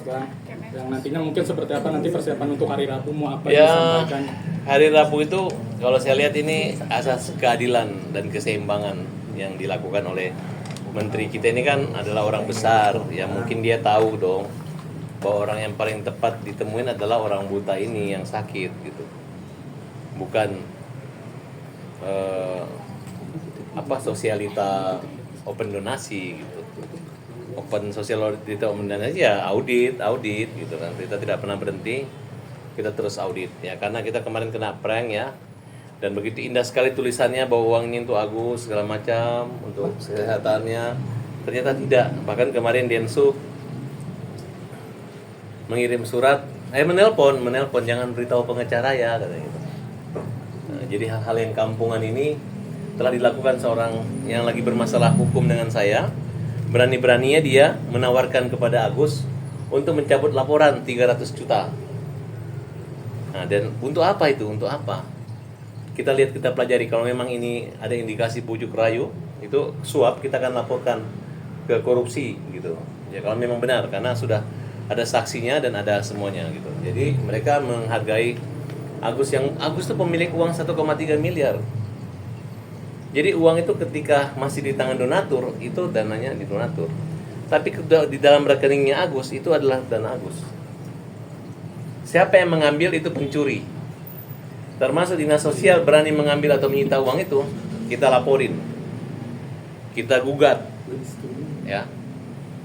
Bang, yang nantinya mungkin seperti apa nanti persiapan untuk hari Rabu, mau apa Ya, disampaikan? hari Rabu itu kalau saya lihat ini asas keadilan dan keseimbangan yang dilakukan oleh menteri kita ini kan adalah orang besar, ya mungkin dia tahu dong bahwa orang yang paling tepat ditemuin adalah orang buta ini yang sakit gitu, bukan sosialita open donasi gitu. Open sosialita open donasi ya audit gitu kan, kita tidak pernah berhenti, kita terus audit ya, karena kita kemarin kena prank ya, dan begitu indah sekali tulisannya bahwa uang ini untuk Agus segala macam, untuk kesehatannya, ternyata tidak. Bahkan kemarin Densu mengirim surat, menelpon jangan beritahu pengacara ya katanya gitu. Nah, jadi hal-hal yang kampungan ini telah dilakukan seorang yang lagi bermasalah hukum dengan saya. Berani-beraninya dia menawarkan kepada Agus untuk mencabut laporan 300 juta. Nah, dan untuk apa itu? Untuk apa? Kita lihat, kita pelajari. Kalau memang ini ada indikasi bujuk rayu, itu suap, kita akan laporkan ke korupsi gitu. Ya kalau memang benar, karena sudah ada saksinya dan ada semuanya gitu. Jadi mereka menghargai Agus, yang Agus itu pemilik uang 1,3 miliar. Jadi uang itu ketika masih di tangan donatur, itu dananya di donatur. Tapi di dalam rekeningnya Agus, itu adalah dana Agus. Siapa yang mengambil itu pencuri. Termasuk dinas sosial berani mengambil atau menyita uang itu, kita laporin. Kita gugat. Ya.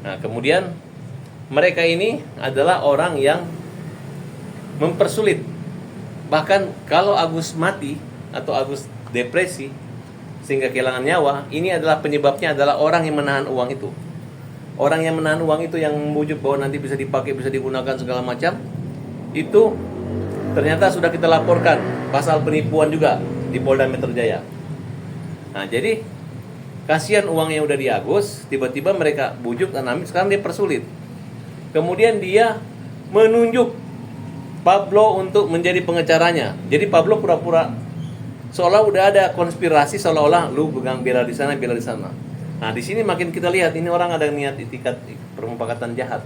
Nah, kemudian mereka ini adalah orang yang mempersulit. Bahkan kalau Agus mati atau Agus depresi sehingga kehilangan nyawa, ini adalah penyebabnya adalah orang yang menahan uang itu. Orang yang menahan uang itu, yang membujuk bahwa nanti bisa dipakai, bisa digunakan segala macam, itu ternyata sudah kita laporkan pasal penipuan juga di Polda Metro Jaya. Nah, jadi kasihan uangnya udah di Agus, tiba-tiba mereka bujuk dan ambil, sekarang dia persulit. Kemudian dia menunjuk Pablo untuk menjadi pengacaranya. Jadi Pablo pura-pura seolah udah ada konspirasi, seolah-olah lu pegang bela di sana, bela di sana. Nah, di sini makin kita lihat ini orang ada niat itikat permufakatan jahat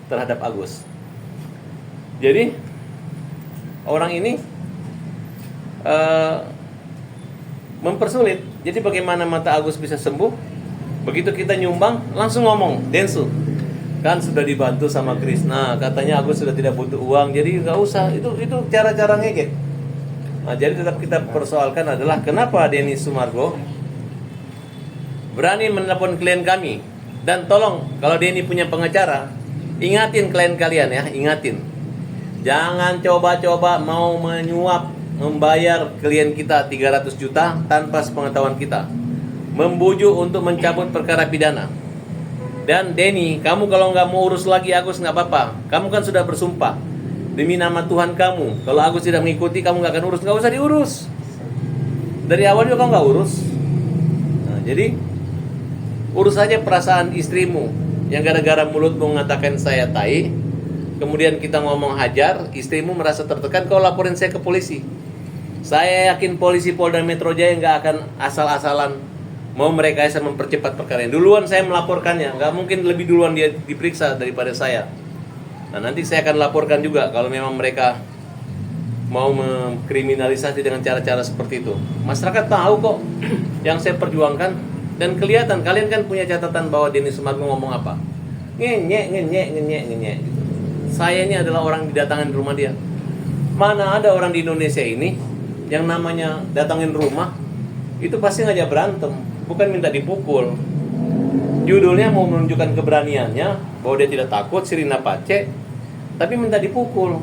terhadap Agus. Jadi orang ini mempersulit. Jadi bagaimana mata Agus bisa sembuh? Begitu kita nyumbang, langsung ngomong, Densu kan sudah dibantu sama Krisna, katanya Agus sudah tidak butuh uang, jadi nggak usah. Itu cara-cara ngegek. Nah, jadi tetap kita persoalkan adalah kenapa Denny Sumargo berani menelpon klien kami. Dan tolong, kalau Denny punya pengacara, ingatin klien kalian ya, ingatin. Jangan coba-coba mau menyuap, membayar klien kita 300 juta tanpa sepengetahuan kita. Membujuk untuk mencabut perkara pidana. Dan Denny, kamu kalau nggak mau urus lagi Agus nggak apa-apa. Kamu kan sudah bersumpah demi nama Tuhan kamu, kalau Agus tidak mengikuti, kamu nggak akan urus, nggak usah diurus. Dari awal juga kamu nggak urus. Nah, jadi urus saja perasaan istrimu yang gara-gara mulutmu mengatakan saya tai, kemudian kita ngomong hajar, istrimu merasa tertekan, kau laporin saya ke polisi. Saya yakin polisi Polda Metro Jaya nggak akan asal-asalan mau merekayasa mempercepat perkara ini. Duluan saya melaporkannya, nggak mungkin lebih duluan dia diperiksa daripada saya. Nah, nanti saya akan laporkan juga kalau memang mereka mau mengkriminalisasi dengan cara-cara seperti itu. Masyarakat tahu kok yang saya perjuangkan, dan kelihatan kalian kan punya catatan bahwa Denny Sumargo ngomong apa. Ngenyek gitu. Saya ini adalah orang didatangin rumah dia. Mana ada orang di Indonesia ini yang namanya datangin rumah itu pasti ngajak berantem, bukan minta dipukul. Judulnya mau menunjukkan keberaniannya bahwa dia tidak takut, sirina pace, tapi minta dipukul.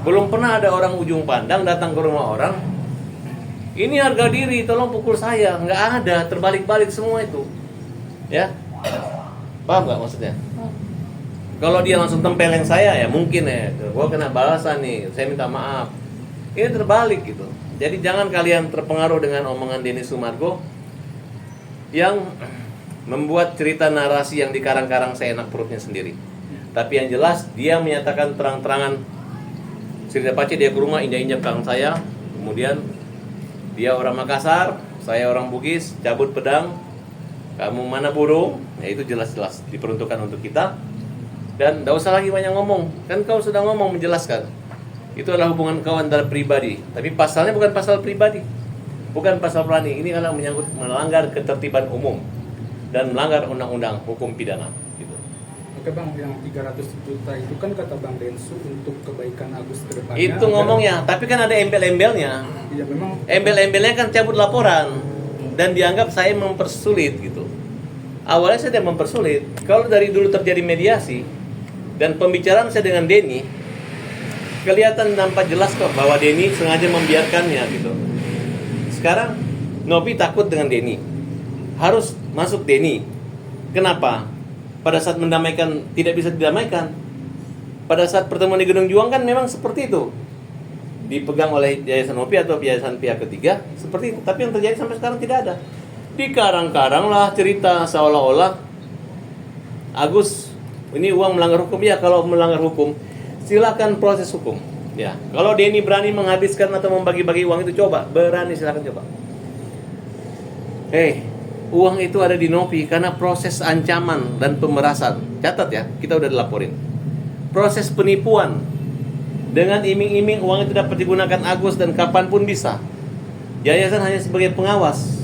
Belum pernah ada orang ujung pandang datang ke rumah orang, ini harga diri, tolong pukul saya. Nggak ada, terbalik-balik semua itu. Ya, paham nggak maksudnya? Kalau dia langsung tempeleng saya, ya mungkin ya, gua kena balasan nih, saya minta maaf. Ini terbalik gitu. Jadi jangan kalian terpengaruh dengan omongan Denny Sumargo yang membuat cerita narasi yang dikarang-karang seenak perutnya sendiri. Tapi yang jelas dia menyatakan terang-terangan, Sirina Pace dia ke rumah injak-injak belakang saya, kemudian dia orang Makassar, saya orang Bugis, cabut pedang, kamu mana burung, ya itu jelas-jelas diperuntukkan untuk kita. Dan tidak usah lagi banyak ngomong, kan kau sudah ngomong menjelaskan. Itu adalah hubungan kau antara pribadi. Tapi pasalnya bukan pasal pribadi, bukan pasal pelani. Ini adalah menyangkut melanggar ketertiban umum dan melanggar undang-undang hukum pidana. Gitu. Oke bang, yang 300 juta itu kan kata Bang Densu untuk kebaikan Agus ke depannya. Itu ngomongnya, tapi kan ada embel-embelnya. Iya memang. Embel-embelnya kan cabut laporan dan dianggap saya mempersulit gitu. Awalnya saya tidak mempersulit. Kalau dari dulu terjadi mediasi dan pembicaraan saya dengan Denny, kelihatan nampak jelas kok bahwa Denny sengaja membiarkannya gitu. Sekarang Nopi takut dengan Denny, harus masuk Denny. Kenapa? Pada saat mendamaikan tidak bisa didamaikan. Pada saat pertemuan di Gedung Juang kan memang seperti itu, dipegang oleh Yayasan Nopi atau yayasan pihak ketiga seperti itu. Tapi yang terjadi sampai sekarang tidak ada. Dikarang-karang lah cerita seolah-olah Agus ini uang melanggar hukum. Ya, kalau melanggar hukum silakan proses hukum. Ya, kalau Denny berani menghabiskan atau membagi-bagi uang itu, coba berani, silakan coba. Uang itu ada di Nopi karena proses ancaman dan pemerasan. Catat ya, kita udah dilaporin. Proses penipuan dengan iming-iming uang itu dapat digunakan Agus dan kapanpun bisa. Yayasan hanya sebagai pengawas.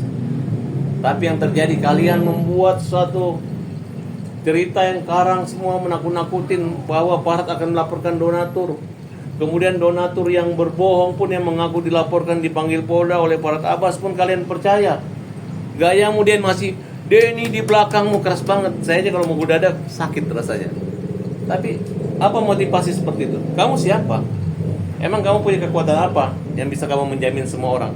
Tapi yang terjadi, kalian membuat suatu cerita yang karang semua, menakut-nakutin bahwa Parat akan melaporkan donatur. Kemudian donatur yang berbohong pun, yang mengaku dilaporkan, dipanggil Polda oleh Parat Abbas pun kalian percaya. Gaya kemudian masih, Denny di belakangmu keras banget. Saya aja kalau mau dadak sakit rasanya. Tapi apa motivasi seperti itu? Kamu siapa? Emang kamu punya kekuatan apa yang bisa kamu menjamin semua orang?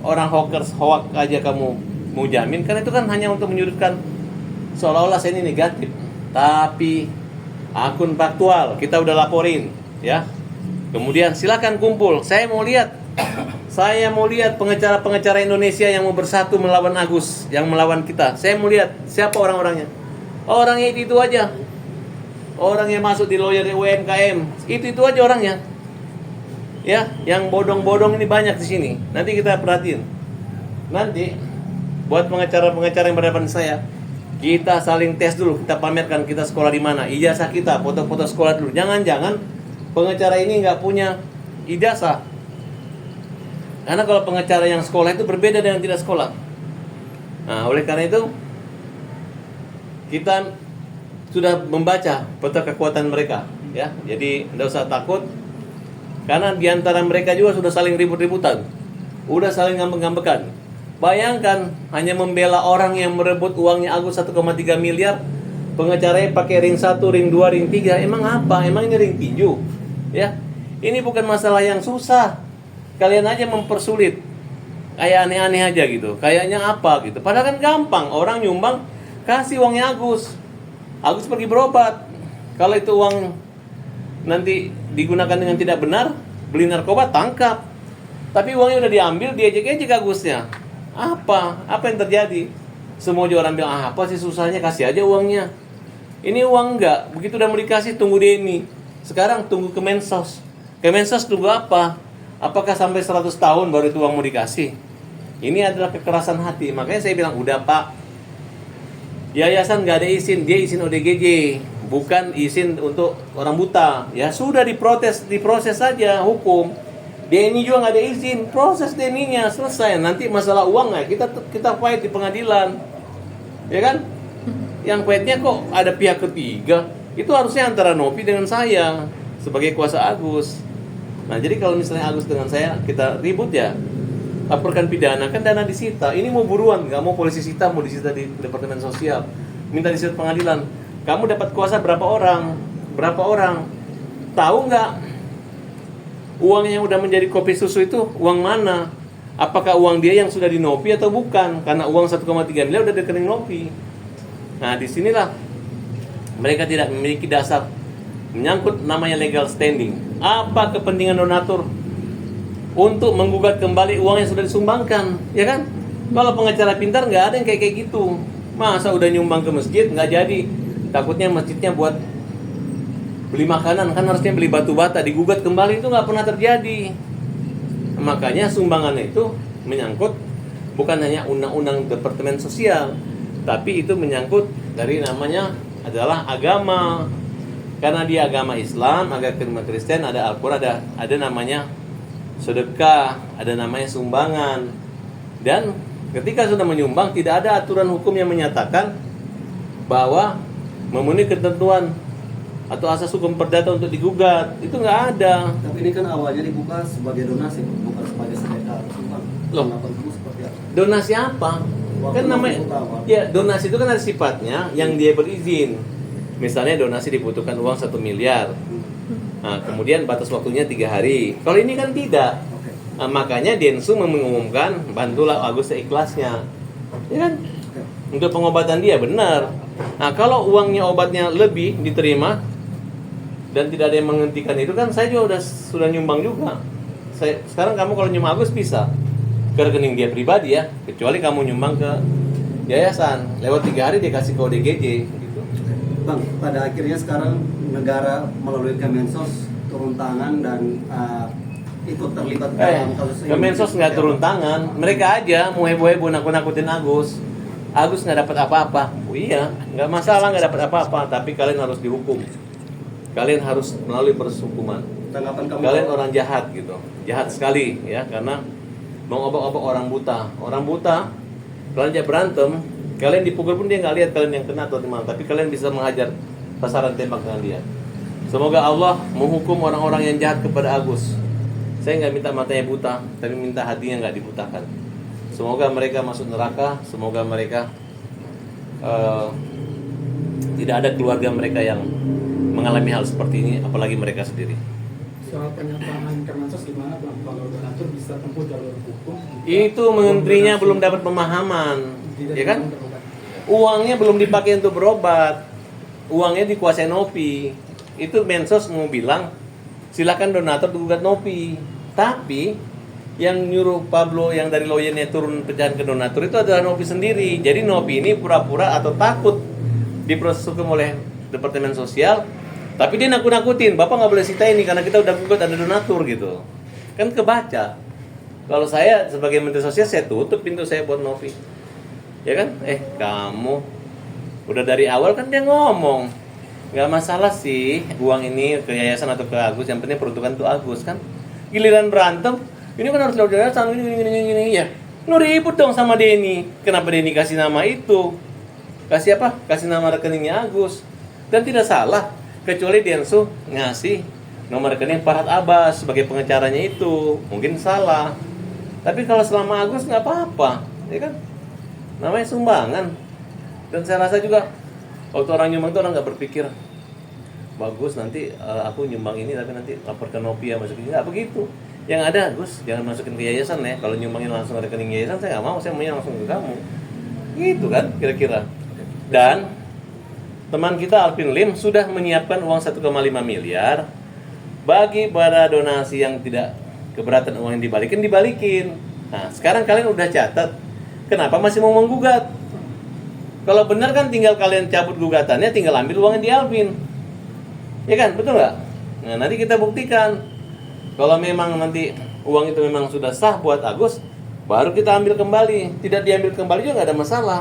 Orang hoax aja kamu mau jamin? Karena itu kan hanya untuk menyudutkan, seolah-olah saya ini negatif. Tapi akun faktual kita udah laporin, ya. Kemudian silakan kumpul. Saya mau lihat pengacara-pengacara Indonesia yang mau bersatu melawan Agus, yang melawan kita. Saya mau lihat siapa orang-orangnya. Orangnya itu aja. Orang yang masuk di lawyer UMKM, itu aja orangnya. Ya, yang bodong-bodong ini banyak di sini. Nanti kita perhatiin. Nanti buat pengacara-pengacara yang berhadapan saya, kita saling tes dulu, kita pamerkan kita sekolah di mana, ijazah kita, foto-foto sekolah dulu. Jangan-jangan pengacara ini nggak punya ijazah. Karena kalau pengacara yang sekolah itu berbeda dengan tidak sekolah. Nah, oleh karena itu kita sudah membaca peta kekuatan mereka, ya. Jadi tidak usah takut, karena diantara mereka juga sudah saling ribut-ributan, udah saling ngambek-ngambekan. Bayangkan hanya membela orang yang merebut uangnya Agus 1,3 miliar, pengacaranya pakai ring 1, ring 2, ring 3. Emang apa? Emang ini ring tinju? Ya. Ini bukan masalah yang susah. Kalian aja mempersulit. Kayak aneh-aneh aja gitu. Kayaknya apa gitu. Padahal kan gampang. Orang nyumbang, kasih uangnya Agus. Agus pergi berobat. Kalau itu uang nanti digunakan dengan tidak benar, beli narkoba, tangkap. Tapi uangnya udah diambil, diejek-ejek Agusnya. Apa yang terjadi? Semua juga orang bilang, apa sih susahnya, kasih aja uangnya. Ini uang enggak. Begitu udah mau dikasih, tunggu Denny. Sekarang tunggu Kemensos. Kemensos tunggu apa? Apakah sampai 100 tahun baru itu uang mau dikasih? Ini adalah kekerasan hati. Makanya saya bilang, udah Pak, yayasan nggak ada izin, dia izin ODGJ, bukan izin untuk orang buta. Ya sudah, diproses saja hukum. Denny juga nggak ada izin, proses Denny-nya selesai. Nanti masalah uang kita fight di pengadilan, ya kan? Yang fight-nya kok ada pihak ketiga? Itu harusnya antara Nopi dengan saya sebagai kuasa Agus. Nah, jadi kalau misalnya Agus dengan saya kita ribut, ya laporkan pidana, kan dana disita. Ini mau buruan, nggak mau polisi sita, mau disita di Departemen Sosial, minta disita pengadilan. Kamu dapat kuasa berapa orang? Tahu nggak uang yang udah menjadi kopi susu itu uang mana? Apakah uang dia yang sudah di Nopi atau bukan? Karena uang 1,3 miliar udah di rekening Nopi. Nah, disinilah mereka tidak memiliki dasar. Menyangkut namanya legal standing. Apa kepentingan donatur untuk menggugat kembali uang yang sudah disumbangkan, ya kan? Kalau pengacara pintar nggak ada yang kayak gitu. Masa udah nyumbang ke masjid nggak jadi? Takutnya masjidnya buat beli makanan, kan harusnya beli batu bata, digugat kembali, itu nggak pernah terjadi. Makanya sumbangannya itu menyangkut bukan hanya undang-undang Departemen Sosial, tapi itu menyangkut dari namanya adalah agama. Karena dia agama Islam, agama Kristen, ada Al-Quran, ada namanya sedekah, ada namanya sumbangan. Dan ketika sudah menyumbang, tidak ada aturan hukum yang menyatakan bahwa memenuhi ketentuan atau asas hukum perdata untuk digugat. Itu nggak ada. Tapi ini kan awalnya dibuka sebagai donasi, bukan sebagai sedekah atau sumbang. Loh. Tanggapan kamu seperti apa? Donasi apa? Waktu Kan namanya dibuka awal. ya donasi itu kan ada sifatnya yang dia berizin. Misalnya donasi dibutuhkan uang 1 miliar. Nah, kemudian batas waktunya 3 hari. Kalau ini kan tidak. Oke. Nah, makanya Densu mengumumkan bantulah Agus seikhlasnya. Ya kan? Oke. Untuk pengobatan dia benar. Nah, kalau uangnya obatnya lebih diterima dan tidak ada yang menghentikan itu kan saya juga sudah nyumbang juga. Sekarang kamu kalau nyumbang Agus bisa ke rekening dia pribadi ya, kecuali kamu nyumbang ke yayasan. Lewat 3 hari dia kasih ke ODGJ gitu. Bang, pada akhirnya sekarang negara melalui Kemensos turun tangan dan ikut terlibat dalam kasus ini. Kemensos nggak turun tangan, mereka aja mau heboh-heboh nakut-nakutin Agus. Agus nggak dapat apa-apa. Oh iya, nggak masalah nggak dapat apa-apa, tapi kalian harus dihukum. Kalian harus melalui proses hukuman. Tanggapan kamu? Kalian orang jahat gitu, jahat sekali ya, karena mengobok-obok orang buta. Orang buta, kalian aja berantem, kalian dipukul pun dia nggak lihat kalian yang kena atau gimana, tapi kalian bisa menghajar sasaran tembak dengan dia. Semoga Allah menghukum orang-orang yang jahat kepada Agus. Saya nggak minta matanya buta, tapi minta hatinya nggak dibutakan. Semoga mereka masuk neraka, semoga mereka tidak ada keluarga mereka yang mengalami hal seperti ini, apalagi mereka sendiri. Soal pernyataan Kemensos gimana Bang? Kalau donatur bisa tempuh jalur hukum? Itu menterinya belum dapat pemahaman, Tidak ya kan? berobat. Uangnya belum dipakai untuk berobat, uangnya dikuasai Nopi. Itu Mensos mau bilang, silakan donatur gugat Nopi. Tapi yang nyuruh Pablo yang dari lawyernya turun pecahan ke donatur itu adalah Nopi sendiri. Jadi Nopi ini pura-pura atau takut diproses hukum oleh Departemen Sosial, tapi dia nakut-nakutin, Bapak nggak boleh sita ini karena kita udah gugat ada donatur gitu. Kan kebaca. Kalau saya sebagai Menteri Sosial, saya tutup pintu saya buat Novi. Ya kan? Kamu udah dari awal kan dia ngomong, nggak masalah sih uang ini ke yayasan atau ke Agus, yang penting peruntukan tuh Agus kan. Giliran berantem, ini kan harus lewat yayasan ini ya. Lu ribut dong sama Denny. Kenapa Denny kasih nama itu? Kasih apa? Kasih nama rekeningnya Agus. Dan tidak salah, kecuali Densu ngasih nomor rekening Farhad Abbas sebagai pengacaranya itu. Mungkin salah. Tapi kalau selama Agus nggak apa-apa, ya kan? Namanya sumbangan. Dan saya rasa juga waktu orang nyumbang itu orang nggak berpikir bagus nanti aku nyumbang ini tapi nanti lapor ke Nopi ya masukin, nggak begitu. Yang ada Gus jangan masukin ke yayasan ya, kalau nyumbangin langsung ke rekening yayasan saya nggak mau, saya maunya langsung ke kamu gitu kan kira-kira. Dan teman kita Alvin Lim sudah menyiapkan uang 1,5 miliar bagi para donasi yang tidak keberatan uang yang dibalikin. Nah sekarang kalian udah catat, kenapa masih mau menggugat? Kalau benar kan tinggal kalian cabut gugatannya, tinggal ambil uangnya di Alvin. Ya kan, betul nggak? Nah nanti kita buktikan. Kalau memang nanti uang itu memang sudah sah buat Agus, baru kita ambil kembali. Tidak diambil kembali juga nggak ada masalah.